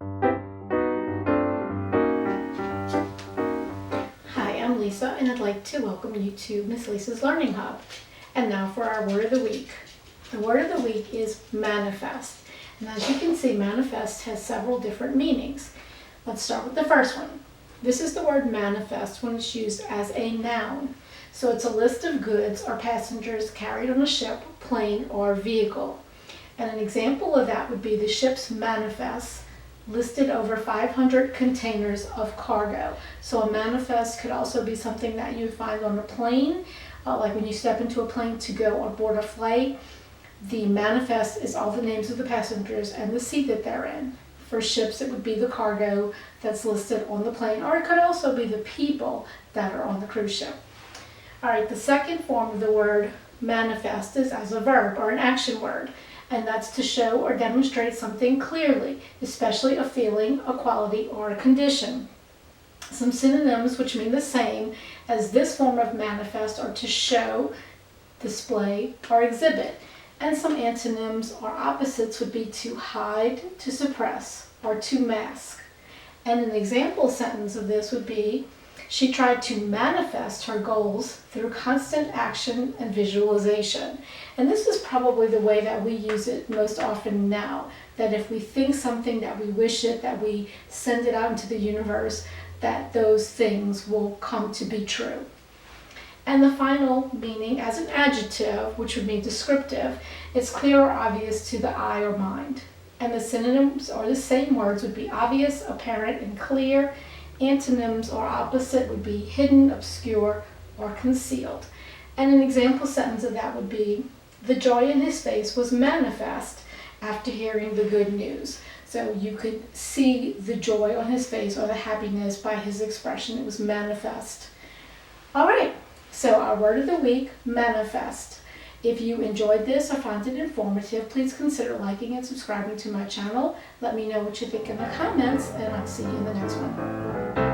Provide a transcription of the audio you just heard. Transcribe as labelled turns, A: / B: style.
A: Hi, I'm Lisa, and I'd like to welcome you to Miss Lisa's Learning Hub. And now for our word of the week. The word of the week is manifest. And as you can see, manifest has several different meanings. Let's start with the first one. This is the word manifest when it's used as a noun. So it's a list of goods or passengers carried on a ship, plane, or vehicle. And an example of that would be the ship's manifest listed over 500 containers of cargo. So a manifest could also be something that you find on a plane, like when you step into a plane to go on board a flight. The manifest is all the names of the passengers and the seat that they're in. For ships, it would be the cargo that's listed on the plane, or it could also be the people that are on the cruise ship. All right, the second form of the word manifest is as a verb or an action word, and that's to show or demonstrate something clearly, especially a feeling, a quality, or a condition. Some synonyms which mean the same as this form of manifest are to show, display, or exhibit. And some antonyms or opposites would be to hide, to suppress, or to mask. And an example sentence of this would be, she tried to manifest her goals through constant action and visualization. And this is probably the way that we use it most often now, that if we think something, that we wish it, that we send it out into the universe, that those things will come to be true. And the final meaning as an adjective, which would mean descriptive, it's clear or obvious to the eye or mind. And the synonyms or the same words would be obvious, apparent, and clear. Antonyms or opposite would be hidden, obscure, or concealed. And an example sentence of that would be, the joy in his face was manifest after hearing the good news. So you could see the joy on his face or the happiness by his expression. It was manifest. All right. So our word of the week, manifest. If you enjoyed this or found it informative, please consider liking and subscribing to my channel. Let me know what you think in the comments, and I'll see you in the next one.